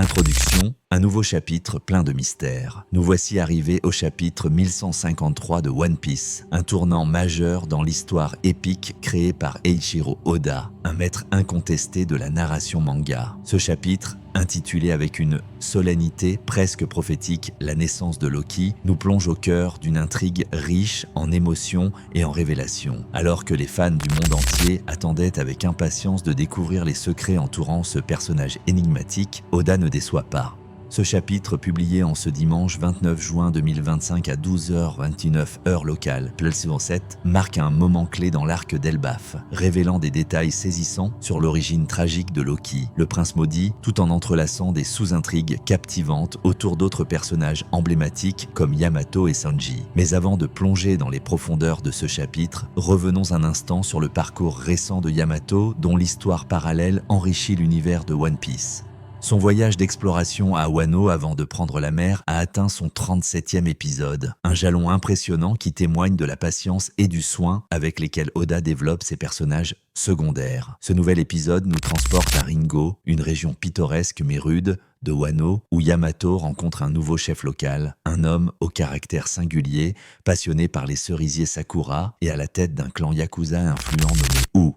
Introduction, un nouveau chapitre plein de mystères. Nous voici arrivés au chapitre 1153 de One Piece, un tournant majeur dans l'histoire épique créée par Eiichiro Oda, un maître incontesté de la narration manga. Ce chapitre, intitulé avec une solennité presque prophétique La naissance de Loki, nous plonge au cœur d'une intrigue riche en émotions et en révélations. Alors que les fans du monde entier attendaient avec impatience de découvrir les secrets entourant ce personnage énigmatique, Oda ne déçoit pas. Ce chapitre, publié en ce dimanche 29 juin 2025 à 12h29 heure locale, Pulsar 7, marque un moment clé dans l'arc d'Elbaf, révélant des détails saisissants sur l'origine tragique de Loki, le prince maudit, tout en entrelaçant des sous-intrigues captivantes autour d'autres personnages emblématiques comme Yamato et Sanji. Mais avant de plonger dans les profondeurs de ce chapitre, revenons un instant sur le parcours récent de Yamato, dont l'histoire parallèle enrichit l'univers de One Piece. Son voyage d'exploration à Wano avant de prendre la mer a atteint son 37e épisode, un jalon impressionnant qui témoigne de la patience et du soin avec lesquels Oda développe ses personnages secondaires. Ce nouvel épisode nous transporte à Ringo, une région pittoresque mais rude de Wano, où Yamato rencontre un nouveau chef local, un homme au caractère singulier, passionné par les cerisiers Sakura et à la tête d'un clan yakuza influent nommé Ou.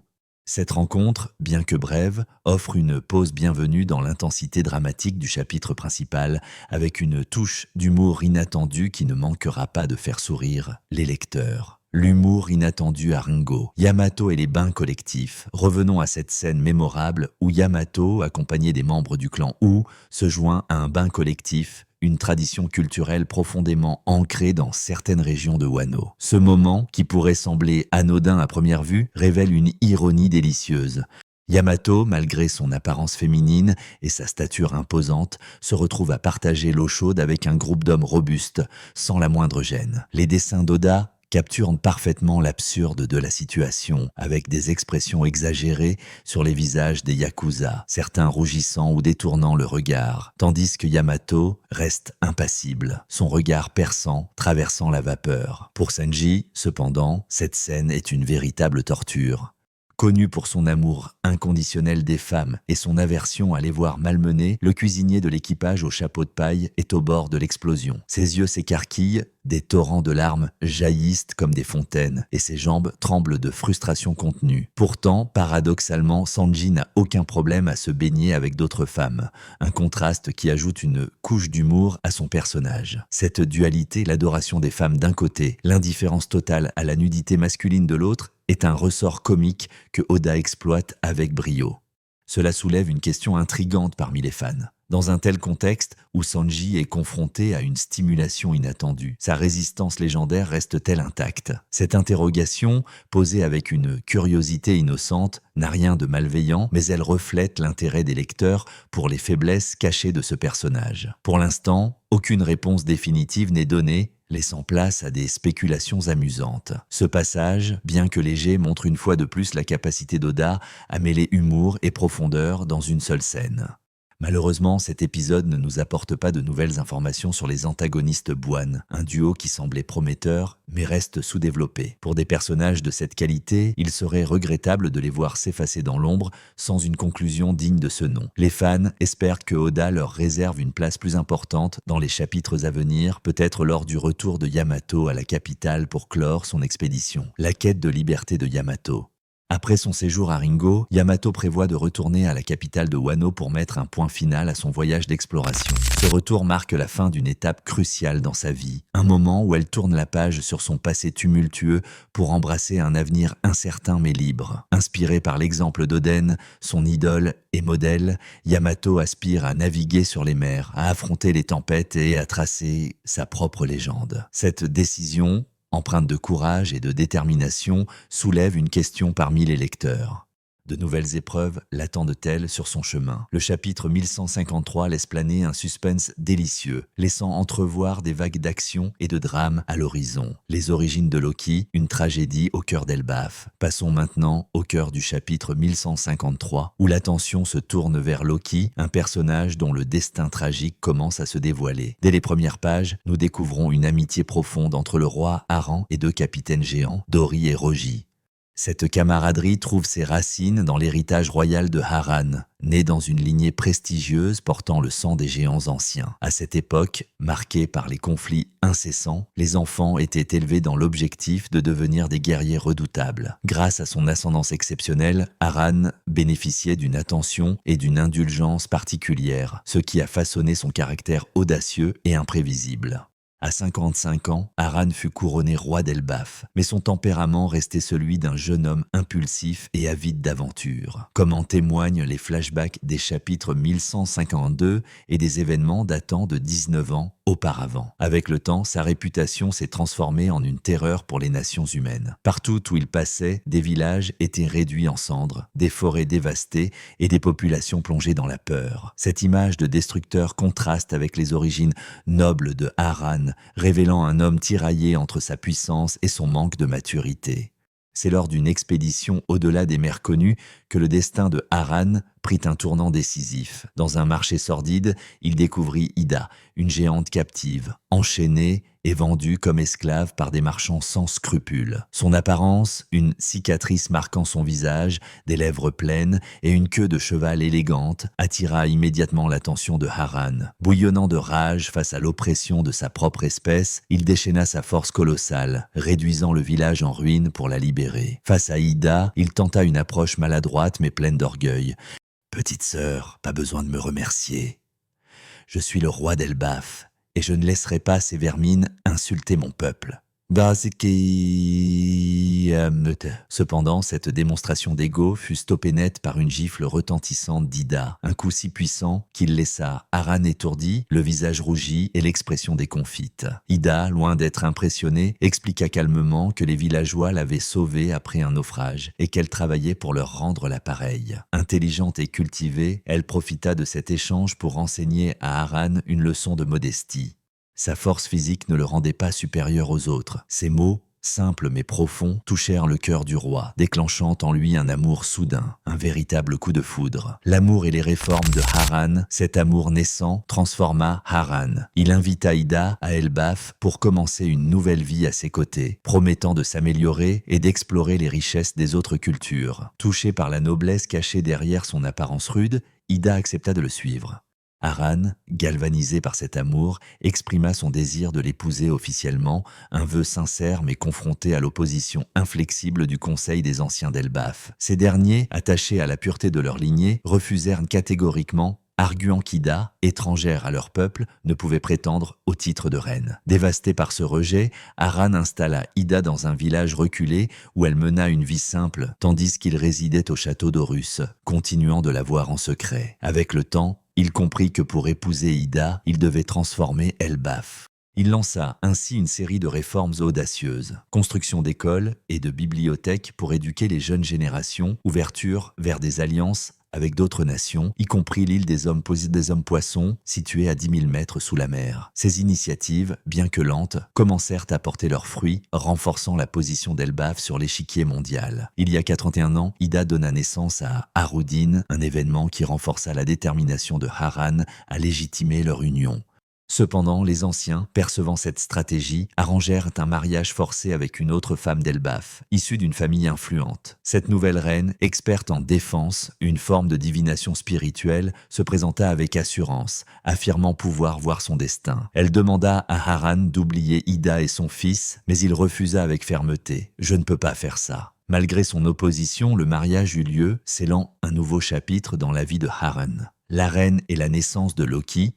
Cette rencontre, bien que brève, offre une pause bienvenue dans l'intensité dramatique du chapitre principal, avec une touche d'humour inattendu qui ne manquera pas de faire sourire les lecteurs. L'humour inattendu à Ringo, Yamato et les bains collectifs. Revenons à cette scène mémorable où Yamato, accompagné des membres du clan Ou, se joint à un bain collectif, une tradition culturelle profondément ancrée dans certaines régions de Wano. Ce moment, qui pourrait sembler anodin à première vue, révèle une ironie délicieuse. Yamato, malgré son apparence féminine et sa stature imposante, se retrouve à partager l'eau chaude avec un groupe d'hommes robustes, sans la moindre gêne. Les dessins d'Oda capturent parfaitement l'absurde de la situation, avec des expressions exagérées sur les visages des Yakuza, certains rougissant ou détournant le regard, tandis que Yamato reste impassible, son regard perçant, traversant la vapeur. Pour Sanji, cependant, cette scène est une véritable torture. Connu pour son amour inconditionnel des femmes et son aversion à les voir malmenées, le cuisinier de l'équipage au chapeau de paille est au bord de l'explosion. Ses yeux s'écarquillent, des torrents de larmes jaillissent comme des fontaines et ses jambes tremblent de frustration contenue. Pourtant, paradoxalement, Sanji n'a aucun problème à se baigner avec d'autres femmes, un contraste qui ajoute une couche d'humour à son personnage. Cette dualité, l'adoration des femmes d'un côté, l'indifférence totale à la nudité masculine de l'autre, est un ressort comique que Oda exploite avec brio. Cela soulève une question intrigante parmi les fans. Dans un tel contexte où Sanji est confronté à une stimulation inattendue, sa résistance légendaire reste-t-elle intacte? Cette interrogation, posée avec une curiosité innocente, n'a rien de malveillant, mais elle reflète l'intérêt des lecteurs pour les faiblesses cachées de ce personnage. Pour l'instant, aucune réponse définitive n'est donnée, laissant place à des spéculations amusantes. Ce passage, bien que léger, montre une fois de plus la capacité d'Oda à mêler humour et profondeur dans une seule scène. Malheureusement, cet épisode ne nous apporte pas de nouvelles informations sur les antagonistes Buan, un duo qui semblait prometteur, mais reste sous-développé. Pour des personnages de cette qualité, il serait regrettable de les voir s'effacer dans l'ombre sans une conclusion digne de ce nom. Les fans espèrent que Oda leur réserve une place plus importante dans les chapitres à venir, peut-être lors du retour de Yamato à la capitale pour clore son expédition. La quête de liberté de Yamato. Après son séjour à Ringo, Yamato prévoit de retourner à la capitale de Wano pour mettre un point final à son voyage d'exploration. Ce retour marque la fin d'une étape cruciale dans sa vie, un moment où elle tourne la page sur son passé tumultueux pour embrasser un avenir incertain mais libre. Inspiré par l'exemple d'Oden, son idole et modèle, Yamato aspire à naviguer sur les mers, à affronter les tempêtes et à tracer sa propre légende. Cette décision, empreinte de courage et de détermination, soulève une question parmi les lecteurs. De nouvelles épreuves l'attendent-elles sur son chemin? Le chapitre 1153 laisse planer un suspense délicieux, laissant entrevoir des vagues d'action et de drame à l'horizon. Les origines de Loki, une tragédie au cœur d'Elbaf. Passons maintenant au cœur du chapitre 1153, où l'attention se tourne vers Loki, un personnage dont le destin tragique commence à se dévoiler. Dès les premières pages, nous découvrons une amitié profonde entre le roi Aran et deux capitaines géants, Dory et Roji. Cette camaraderie trouve ses racines dans l'héritage royal de Harran, né dans une lignée prestigieuse portant le sang des géants anciens. À cette époque, marquée par les conflits incessants, les enfants étaient élevés dans l'objectif de devenir des guerriers redoutables. Grâce à son ascendance exceptionnelle, Harran bénéficiait d'une attention et d'une indulgence particulières, ce qui a façonné son caractère audacieux et imprévisible. À 55 ans, Harran fut couronné roi d'Elbaf, mais son tempérament restait celui d'un jeune homme impulsif et avide d'aventure, comme en témoignent les flashbacks des chapitres 1152 et des événements datant de 19 ans auparavant. Avec le temps, sa réputation s'est transformée en une terreur pour les nations humaines. Partout où il passait, des villages étaient réduits en cendres, des forêts dévastées et des populations plongées dans la peur. Cette image de destructeur contraste avec les origines nobles de Harran, révélant un homme tiraillé entre sa puissance et son manque de maturité. C'est lors d'une expédition au-delà des mers connues que le destin de Harran prit un tournant décisif. Dans un marché sordide, il découvrit Ida, une géante captive, enchaînée et vendue comme esclave par des marchands sans scrupules. Son apparence, une cicatrice marquant son visage, des lèvres pleines et une queue de cheval élégante, attira immédiatement l'attention de Harran. Bouillonnant de rage face à l'oppression de sa propre espèce, il déchaîna sa force colossale, réduisant le village en ruine pour la libérer. Face à Ida, il tenta une approche maladroite mais pleine d'orgueil. « Petite sœur, pas besoin de me remercier. Je suis le roi d'Elbaf, et je ne laisserai pas ces vermines insulter mon peuple. » Cependant, cette démonstration d'ego fut stoppée net par une gifle retentissante d'Ida, un coup si puissant qu'il laissa Harran étourdi, le visage rougi et l'expression déconfite. Ida, loin d'être impressionnée, expliqua calmement que les villageois l'avaient sauvée après un naufrage et qu'elle travaillait pour leur rendre l'appareil. Intelligente et cultivée, elle profita de cet échange pour enseigner à Harran une leçon de modestie. Sa force physique ne le rendait pas supérieur aux autres. Ses mots, simples mais profonds, touchèrent le cœur du roi, déclenchant en lui un amour soudain, un véritable coup de foudre. L'amour et les réformes de Harran, cet amour naissant, transforma Harran. Il invita Ida à Elbaf pour commencer une nouvelle vie à ses côtés, promettant de s'améliorer et d'explorer les richesses des autres cultures. Touchée par la noblesse cachée derrière son apparence rude, Ida accepta de le suivre. Harran, galvanisé par cet amour, exprima son désir de l'épouser officiellement, un vœu sincère mais confronté à l'opposition inflexible du Conseil des Anciens d'Elbaf. Ces derniers, attachés à la pureté de leur lignée, refusèrent catégoriquement, arguant qu'Ida, étrangère à leur peuple, ne pouvait prétendre au titre de reine. Dévasté par ce rejet, Harran installa Ida dans un village reculé où elle mena une vie simple, tandis qu'il résidait au château d'Horus, continuant de la voir en secret. Avec le temps, il comprit que pour épouser Ida, il devait transformer Elbaf. Il lança ainsi une série de réformes audacieuses. Construction d'écoles et de bibliothèques pour éduquer les jeunes générations, ouverture vers des alliances avec d'autres nations, y compris l'île des hommes poissons, située à 10 000 mètres sous la mer. Ces initiatives, bien que lentes, commencèrent à porter leurs fruits, renforçant la position d'Elbaf sur l'échiquier mondial. Il y a 31 ans, Ida donna naissance à Harudin, un événement qui renforça la détermination de Harran à légitimer leur union. Cependant, les anciens, percevant cette stratégie, arrangèrent un mariage forcé avec une autre femme d'Elbaf, issue d'une famille influente. Cette nouvelle reine, experte en défense, une forme de divination spirituelle, se présenta avec assurance, affirmant pouvoir voir son destin. Elle demanda à Harran d'oublier Ida et son fils, mais il refusa avec fermeté. « Je ne peux pas faire ça. » Malgré son opposition, le mariage eut lieu, scellant un nouveau chapitre dans la vie de Harran. La reine et la naissance de Loki.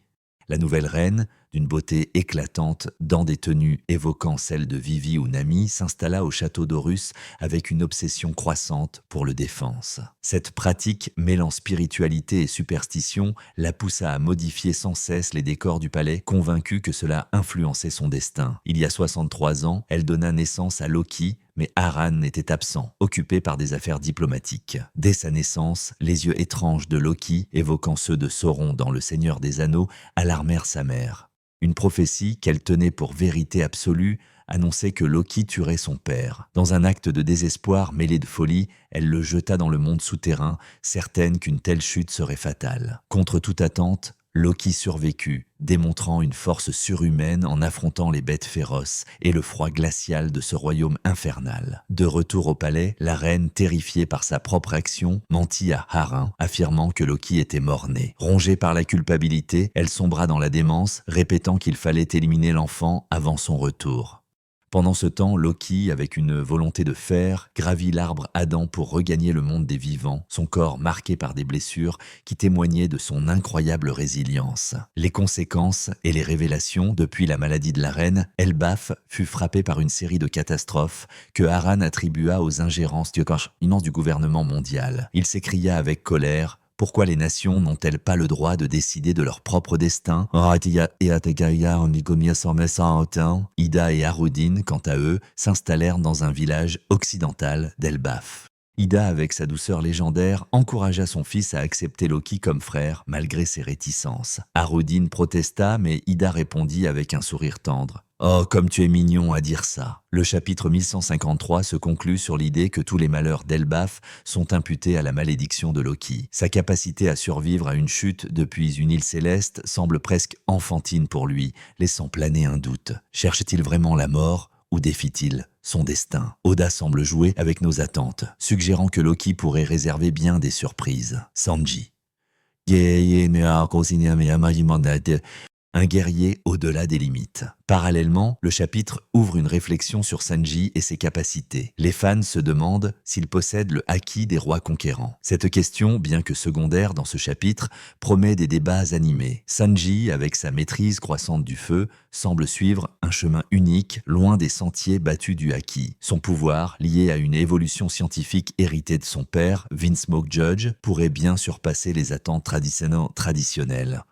La nouvelle reine, d'une beauté éclatante, dans des tenues évoquant celles de Vivi ou Nami, s'installa au château d'Horus avec une obsession croissante pour le défense. Cette pratique, mêlant spiritualité et superstition, la poussa à modifier sans cesse les décors du palais, convaincue que cela influençait son destin. Il y a 63 ans, elle donna naissance à Loki, mais Harran était absent, occupé par des affaires diplomatiques. Dès sa naissance, les yeux étranges de Loki, évoquant ceux de Sauron dans Le Seigneur des Anneaux, alarmèrent sa mère. Une prophétie qu'elle tenait pour vérité absolue annonçait que Loki tuerait son père. Dans un acte de désespoir mêlé de folie, elle le jeta dans le monde souterrain, certaine qu'une telle chute serait fatale. Contre toute attente, Loki survécut, démontrant une force surhumaine en affrontant les bêtes féroces et le froid glacial de ce royaume infernal. De retour au palais, la reine, terrifiée par sa propre action, mentit à Harin, affirmant que Loki était mort-né. Rongée par la culpabilité, elle sombra dans la démence, répétant qu'il fallait éliminer l'enfant avant son retour. Pendant ce temps, Loki, avec une volonté de fer, gravit l'arbre Adam pour regagner le monde des vivants, son corps marqué par des blessures qui témoignaient de son incroyable résilience. Les conséquences et les révélations depuis la maladie de la reine, Elbaf fut frappé par une série de catastrophes que Aran attribua aux ingérences du gouvernement mondial. Il s'écria avec colère: pourquoi les nations n'ont-elles pas le droit de décider de leur propre destin? Ida et Arudin, quant à eux, s'installèrent dans un village occidental d'Elbaf. Ida, avec sa douceur légendaire, encouragea son fils à accepter Loki comme frère, malgré ses réticences. Arudin protesta, mais Ida répondit avec un sourire tendre: « Oh, comme tu es mignon à dire ça !» Le chapitre 1153 se conclut sur l'idée que tous les malheurs d'Elbaf sont imputés à la malédiction de Loki. Sa capacité à survivre à une chute depuis une île céleste semble presque enfantine pour lui, laissant planer un doute. Cherche-t-il vraiment la mort ou défie-t-il son destin? Oda semble jouer avec nos attentes, suggérant que Loki pourrait réserver bien des surprises. Sanji. Un guerrier au-delà des limites. Parallèlement, le chapitre ouvre une réflexion sur Sanji et ses capacités. Les fans se demandent s'il possède le haki des rois conquérants. Cette question, bien que secondaire dans ce chapitre, promet des débats animés. Sanji, avec sa maîtrise croissante du feu, semble suivre un chemin unique, loin des sentiers battus du haki. Son pouvoir, lié à une évolution scientifique héritée de son père, Vinsmoke Judge, pourrait bien surpasser les attentes traditionnelles.